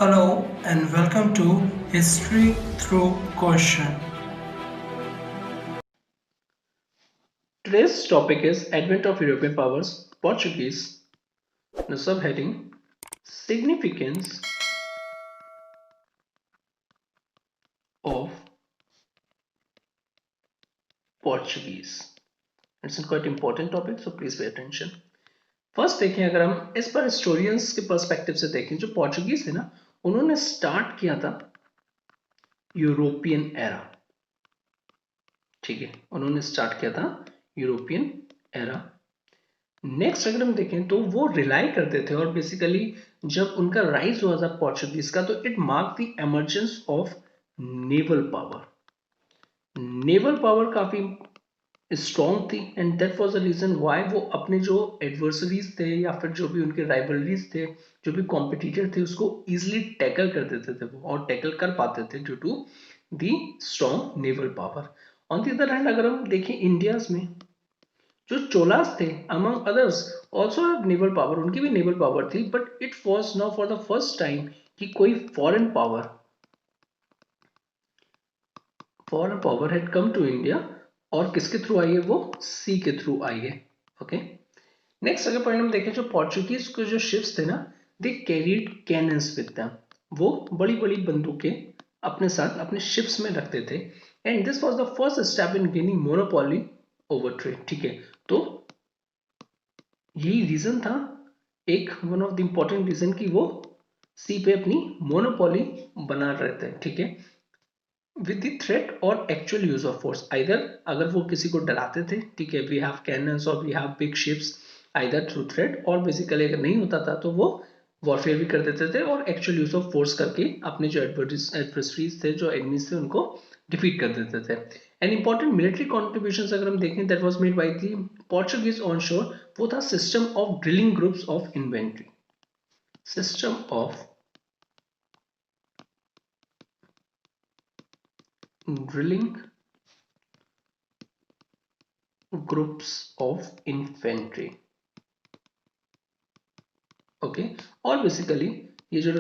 Hello and welcome to History Through Question. Today's topic is Advent of European Powers, Portuguese. The subheading Significance of Portuguese. It's a quite important topic, so please pay attention. First देखें, अगर हम इस पर historians के perspective से देखें, जो Portuguese थे ना, उन्होंने स्टार्ट किया था यूरोपियन एरा। ठीक है, उन्होंने स्टार्ट किया था यूरोपियन एरा। नेक्स्ट अगर हम देखें तो वो रिलाई करते थे, और बेसिकली जब उनका राइज हुआ था पोर्चुगीज का, तो it mark the emergence of naval power. Naval power काफी स्ट्रॉन्ग थी, and that was the reason why वो अपने जो एडवर्सरीज थे या फिर जो भी उनके राइवलरीज थे, जो भी कॉम्पिटिटर थे, उसको इजिली टैकल कर देते थे वो, और टैकल कर पाते थे due to the strong naval power. On the other hand अगर हम देखें इंडियाज में, जो चोलास थे among others also have naval power, उनकी भी नेवल पावर थी, but it was now for the first time कि कोई foreign power had come to India, और किसके थ्रू आई है? वो सी के थ्रू आई है। ओके, नेक्स्ट अगर पॉइंट हम देखें, जो पोर्चुगीज के जो शिप्स थे ना, they carried cannons with them. वो बड़ी बड़ी बंदूकें अपने साथ अपने शिप्स में रखते थे, and this was the first step in gaining monopoly over trade. ठीक है, तो यही रीजन था, एक one of the important reason कि वो सी पे अपनी मोनोपोली बना रहे थे। ठीक है, विद द थ्रेट और actual use of force, either अगर वो किसी को डराते थे, ठीक है, वी हैव कैनन्स और we have big ships, either through threat, और बेसिकली अगर नहीं होता था तो वो वॉरफेयर भी कर देते थे, और एक्चुअल यूज ऑफ फोर्स करके अपने जो एडवर्सरीज थे, जो एनिमीज थे, उनको डिफीट कर देते थे। एन इंपॉर्टेंट मिलिट्री कॉन्ट्रीब्यूशन अगर हम देखें, that was made by the Portuguese on शोर, वो था system of drilling groups of inventory. System of drilling groups of infantry. Okay, और बेसिकली ये जो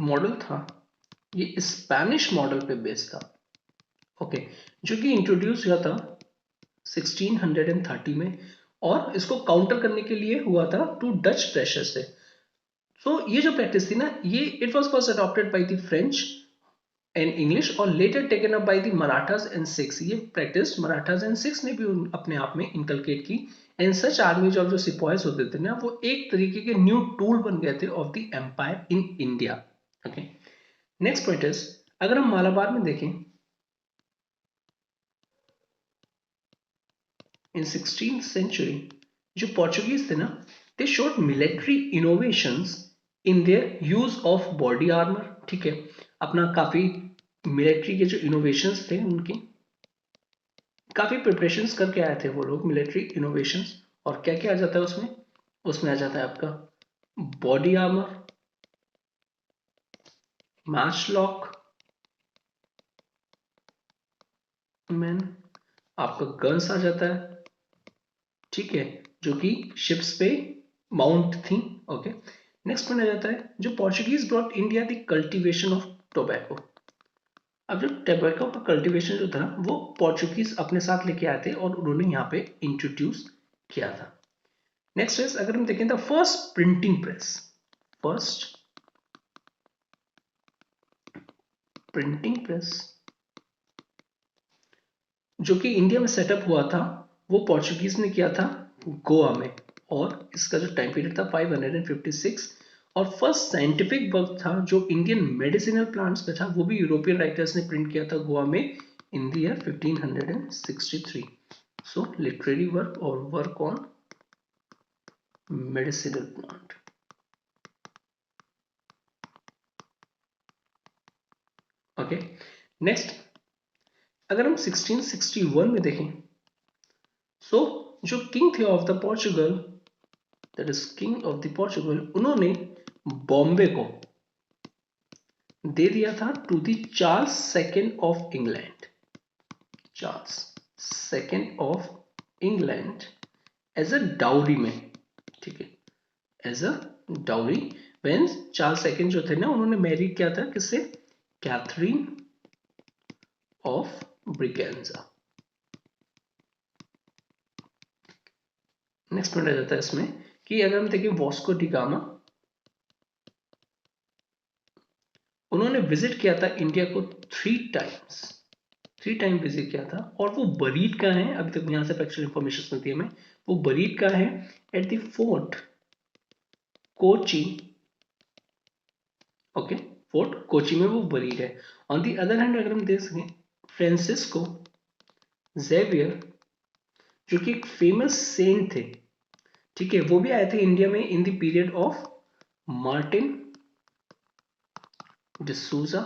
मॉडल था, ये स्पेनिश मॉडल पे बेस्ड था। ओके, जो कि इंट्रोड्यूस हुआ था 1630 में, और इसको काउंटर करने के लिए हुआ था टू डच प्रेशर से। सो ये जो प्रैक्टिस थी ना, ये it was first adopted by the French and English, और later taken up by the Marathas and Sikhs. ये प्रैक्टिस मराठास एंड सिख्स ने भी अपने आप में इनकलकेट की, एंड सच आर्मीज ऑफ जो सिपॉयज होते थे ना, वो एक तरीके के न्यू टूल बन गए थे of the empire in India. Okay, next point is, अगर हम मालाबार में देखें, इन 16th सेंचुरी जो पोर्चुगीज थे ना, they showed military innovations in their use of body armour. ठीक है, अपना काफी मिलिट्री के जो इनोवेशंस थे, उनकी काफी प्रिपरेशंस करके आए थे वो लोग, मिलिट्री इनोवेशंस। और क्या क्या आ जाता है उसमें? उसमें आ जाता है आपका body armour, match lock man, आपका गन्स आ जाता है। ठीक है, जो कि शिप्स पे माउंट थी। ओके, नेक्स्ट पॉइंट आ जाता है, जो Portuguese brought India the cultivation of tobacco. अब जो टोबैको का कल्टीवेशन जो था, वो पोर्चुगीज अपने साथ लेके आए थे, और उन्होंने यहाँ पे इंट्रोड्यूस किया था। नेक्स्ट इज, अगर हम देखें, the first printing press, first printing press जो कि इंडिया में सेटअप हुआ था, वो पोर्चुगीज ने किया था गोवा में, और इसका जो टाइम पीरियड था 556। और फर्स्ट साइंटिफिक वर्क था जो इंडियन मेडिसिनल प्लांट्स पे था, वो भी यूरोपियन राइटर्स ने प्रिंट किया था गोवा में in the year 1563। So literary work और work on medicinal plant. Okay, next अगर हम 1661 में देखें, सो जो किंग थे of the Portugal, that is king of the Portugal, उन्होंने बॉम्बे को दे दिया था to the Charles second of England. Charles second of England as a dowry में। ठीक है, as a dowry, when Charles second जो थे ना, उन्होंने मैरिड किया था किससे? Catherine of Braganza. Next point आ जाता है इसमें कि अगर हम देखें वास्को डी गामा, उन्होंने विजिट किया था इंडिया को 3 टाइम विजिट किया था। और वो बरीड कहाँ है? अभी तक यहां से फैक्चुअल इंफॉर्मेशन मिलती है हमें। वो बरीड कहाँ है? At the fort Kochi. Okay, fort Kochi में वो बरीड है। ऑन दी अदर हैंड अगर हम देख सकें, फ्रांसिस्को जेवियर जो कि एक फेमस सेंट थे, ठीक है, वो भी आए थे इंडिया में in the period of Martin D'Souza.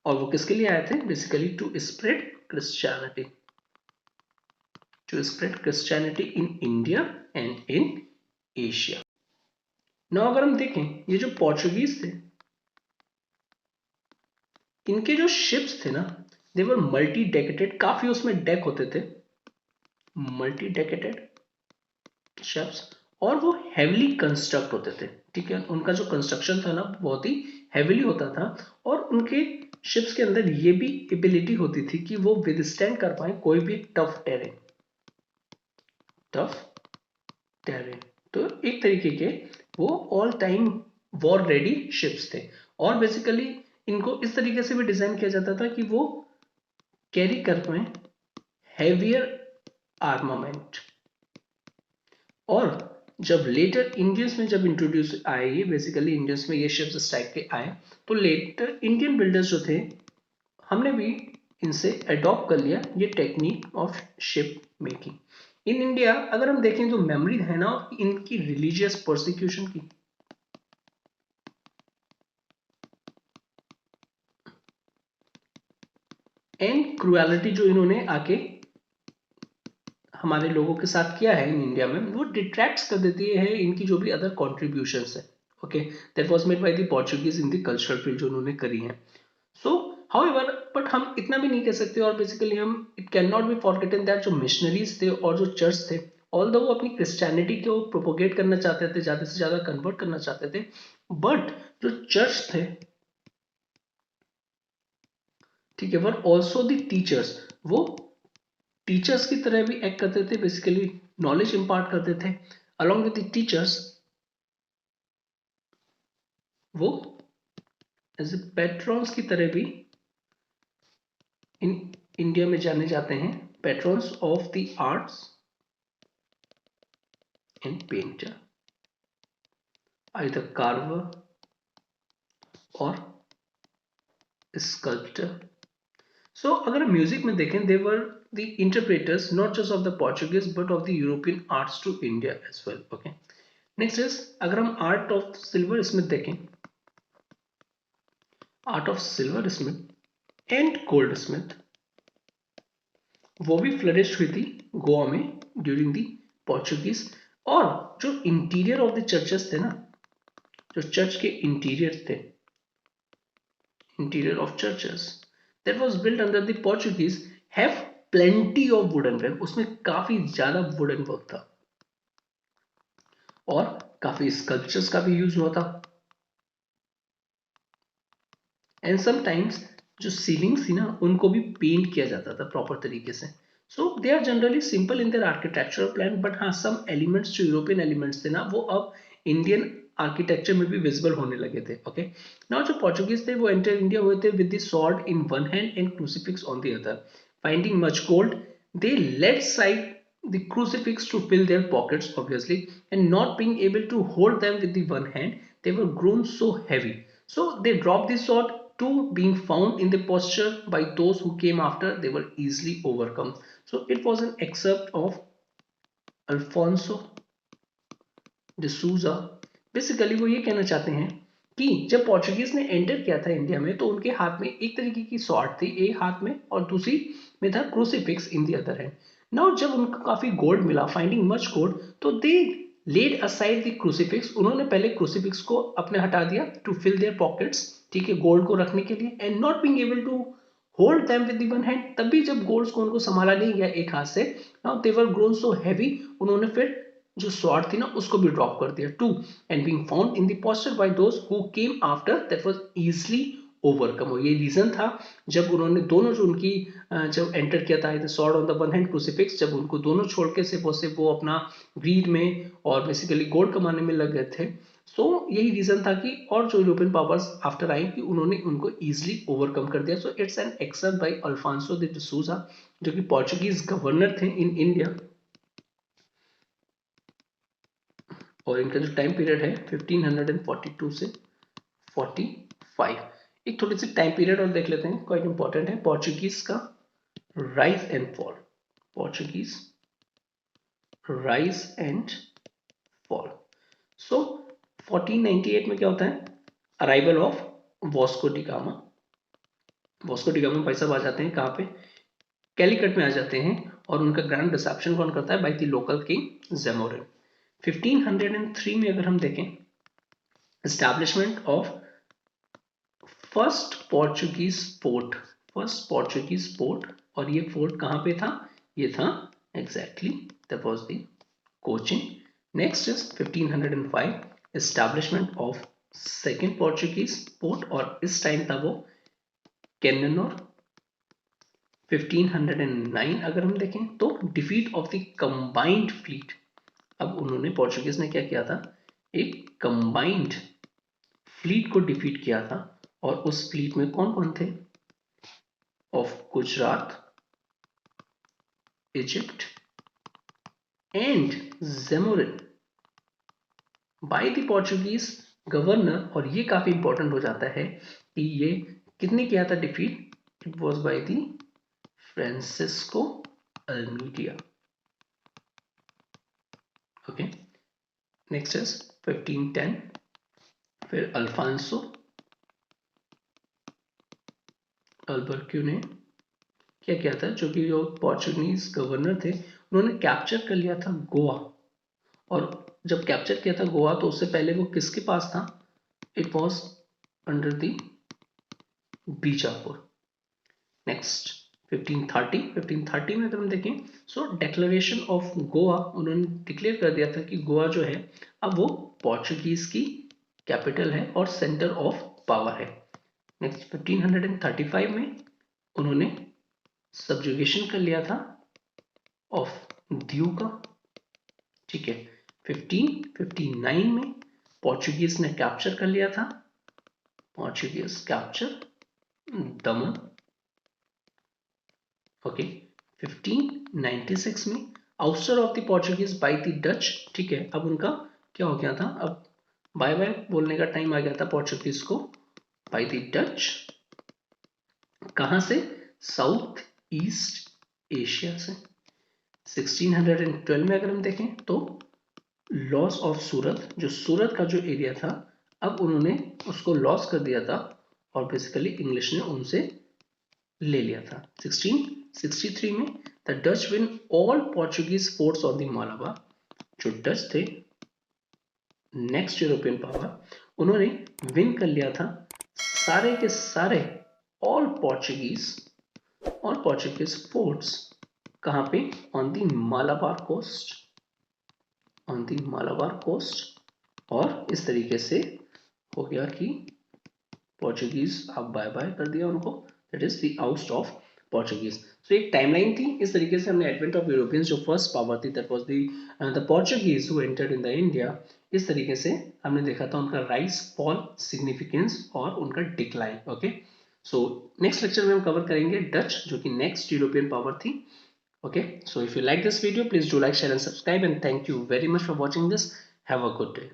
और वो किसके लिए आए थे? Basically to spread Christianity, to spread Christianity in India and in Asia. ना अगर हम देखें, ये जो पोर्चुगीज थे, इनके जो शिप्स थे ना, दे वर मल्टी डेकेटेड, काफी उसमें डेक होते थे, मल्टी डेकेटेड शिप्स, और वो हेवली कंस्ट्रक्ट होते थे, ठीक है। उनका जो कंस्ट्रक्शन था ना, बहुत ही हेवली होता था। और उनके शिप्स के अंदर ये भी एबिलिटी होती थी कि वो विदस्टैंड कर पाए कोई भी टफ टेरेन, टफ टेरेन। तो एक तरीके के वो all time war ready ships थे। और बेसिकली इनको इस तरीके से भी डिजाइन किया जाता था कि वो कैरी कर पाए हेवियर आर्मामेंट। और जब लेटर इंडियंस में जब इंट्रोड्यूस आए, ये बेसिकली इंडियंस में ये शिप्स इस टाइप के आए, तो लेटर इंडियन बिल्डर्स जो थे, हमने भी इनसे अडॉप्ट कर लिया ये technique of ship making. In India अगर हम देखें तो मेमोरी है ना इनकी रिलीजियस प्रोसिक्यूशन की, एंड क्रुएलिटी जो इन्होंने आके हमारे लोगों के साथ किया है इन इंडिया में, वो डिट्रैक्ट्स कर देती है इनकी जो भी अदर कॉन्ट्रीब्यूशंस है, okay, that was made by the Portuguese in the cultural field जो उन्होंने करी है। सो हाउएवर, बट हम इतना भी नहीं कह सकते, और बेसिकली हम it can not be forgotten that जो मिशनरीज थे और जो चर्च थे, ऑल वो अपनी क्रिश्चियनिटी को प्रोपोगेट करना चाहते थे, ज्यादा से ज्यादा कन्वर्ट करना चाहते थे, बट जो चर्च थे, ठीक है, वर ऑल्सो द टीचर्स, वो टीचर्स की तरह भी एक्ट करते थे, बेसिकली नॉलेज इंपार्ट करते थे। अलॉन्ग विद द टीचर्स, वो एज ए पेट्रॉन्स की तरह भी इन इंडिया में जाने जाते हैं, patrons of the arts and painter, either carver or sculptor. So अगर हम म्यूजिक में देखें, they were the interpreters not just of the Portuguese but of the European arts to India as well, okay. Next is, अगर हम art of silver smith देखें, art of silver smith and gold Smith, वो भी flourish हुई थी गोवा में during the Portuguese. और जो इंटीरियर ऑफ द चर्चेस थे ना, जो चर्च के इंटीरियर थे, interior of churches that was built under the Portuguese have plenty of wooden work, उसमें काफी ज्यादा वुडन वर्क था और काफी स्कल्पचर्स का भी यूज हुआ था। एंड समटाइम्स जो सीलिंग्स थी ना, उनको भी पेंट किया जाता था प्रॉपर तरीके से। So they are generally simple in their architectural plan, but हाँ, सम एलिमेंट्स जो यूरोपियन एलिमेंट्स थे ना, वो अब इंडियन आर्किटेक्चर में भी विजिबल होने लगे थे, ओके। नाउ जो पोर्चुगीज थे, वो एंटर इंडिया हुए थे with the sword in one hand and crucifix on the other. Finding much gold, they let aside the crucifix to fill their pockets, obviously, and not being able to hold them with the one hand, they were grown so heavy. So they dropped the sword to being found in the posture by those who came after, they were easily overcome. So it was an excerpt of Alfonso de Souza। Basically वो ये कहना चाहते हैं कि जब Portuguese ने enter किया था इंडिया में, तो उनके हाथ में एक तरीके की स्वॉर्ड थी एक हाथ में, और दूसरी में था crucifix in the other hand. Now जब उनको काफी गोल्ड मिला, फाइंडिंग मच गोल्ड, तो दे लेड असाइड द क्रूसीफिक्स, उन्होंने पहले क्रूसीफिक्स को अपने हटा दिया टू फिल देयर पॉकेट्स, ठीक है, गोल्ड को रखने के लिए, and not being able to hold them with the one hand, तब भी जब गोल्ड्स को उनको संभाला नहीं गया एक हाथ से, now they were grown so heavy, उन्होंने फिर जो स्वॉर्ड थी ना उसको भी ड्रॉप कर दिया। 2 and being found in the poster by those who came after that was easily overcome. और ये रीजन था जब उन्होंने दोनों जो उनकी जब एंटर किया था sword on the one hand crucifix, जब उनको दोनों छोड़ के सिर्फ वो अपना ग्रीड में और बेसिकली गोल्ड कमाने में लग गए थे। सो यही रीजन था कि और जो यूरोपियन पावर्स आफ्टर आई कि उन्होंने उनको इजीली ओवरकम कर दिया। So it's an except by Alfonso de Souza, जो कि पोर्चुगीज गवर्नर थे इन इंडिया। और इनका जो टाइम पीरियड है 1542 से 45। एक थोड़ी सी टाइम पीरियड और देख लेते हैं, क्वाइट इंपॉर्टेंट है, पोर्चुगीज का rise and fall. Portuguese rise and fall. So 1498 में क्या होता है, arrival of Vasco da Gama. Vasco da Gama भाई साहब आ जाते हैं कहाँ पे, कैलिकट में आ जाते हैं। और उनका ग्रैंड रिसेप्शन कौन करता है, बाय द लोकल किंग ज़ेमोरिन। 1503 में अगर हम देखें, establishment of first Portuguese port. First Portuguese port, और ये पोर्ट कहाँ पे था, ये था exactly that was the Cochin. Next is 1505 establishment of second Portuguese port, और इस टाइम था वो कैननोर। 1509 अगर हम देखें तो defeat of the combined fleet. अब उन्होंने पोर्चुगीज ने क्या किया था, एक कंबाइंड फ्लीट को डिफीट किया था। और उस फ्लीट में कौन कौन थे, of Gujarat, Egypt and Zamorin by the Portuguese governor. और ये काफी इंपॉर्टेंट हो जाता है कि ये कितने किया था defeat, it was by the Francisco Almeida. Okay, next is 1510, फिर अल्फांसो अल्बर्क्यू ने क्या किया था, जो कि जो पोर्चुगीज गवर्नर थे उन्होंने कैप्चर कर लिया था गोवा। और जब कैप्चर किया था गोवा तो उससे पहले वो किसके पास था, it was under the Bijapur. Next 1530 में अगर हम देखें, सो डिक्लेरेशन ऑफ गोवा, उन्होंने डिक्लेयर कर दिया था कि गोवा जो है अब वो पोर्चुगीज की कैपिटल है और सेंटर ऑफ पावर है। नेक्स्ट 1535 में उन्होंने सब्जुगेशन कर लिया था ऑफ दीव का, ठीक है। 1559 में पोर्चुगीज ने कैप्चर कर लिया था, पोर्चुगीज कैप्चर दमन। ओके, 1596 में ouster of the Portuguese by the Dutch, ठीक है। अब उनका क्या हो गया था, अब बाय बाय बोलने का टाइम आ गया था पोर्चुगीज को बाय द डच। कहां से, साउथ ईस्ट एशिया से। 1612 में अगर हम देखें तो लॉस ऑफ सूरत, जो सूरत का जो एरिया था अब उन्होंने उसको लॉस कर दिया था और बेसिकली इंग्लिश ने उनसे ले लिया था। 1663 में the Dutch win all Portuguese forts on the Malabar. जो डच थे नेक्स्ट यूरोपियन पावर, उन्होंने विन कर लिया था सारे के सारे ऑल पोर्चुगीज फोर्ट्स। कहां पे, on the Malabar coast, on the Malabar coast. और इस तरीके से हो गया कि पोर्चुगीज अब बाय बाय कर दिया उनको, that is the oust of Portuguese. So एक टाइमलाइन थी, इस तरीके से हमने एडवेंट ऑफ यूरोपियंस, जो फर्स्ट पावर थी that was the Portuguese who entered in the India, इस तरीके से हमने देखा था उनका राइज, फॉल, सिग्निफिकेंस और उनका decline. Okay, so next lecture में हम कवर करेंगे डच, जो कि नेक्स्ट यूरोपियन पावर थी। Okay, so if you like this video, please do like, share and subscribe, and thank you very much for watching this. Have a good day.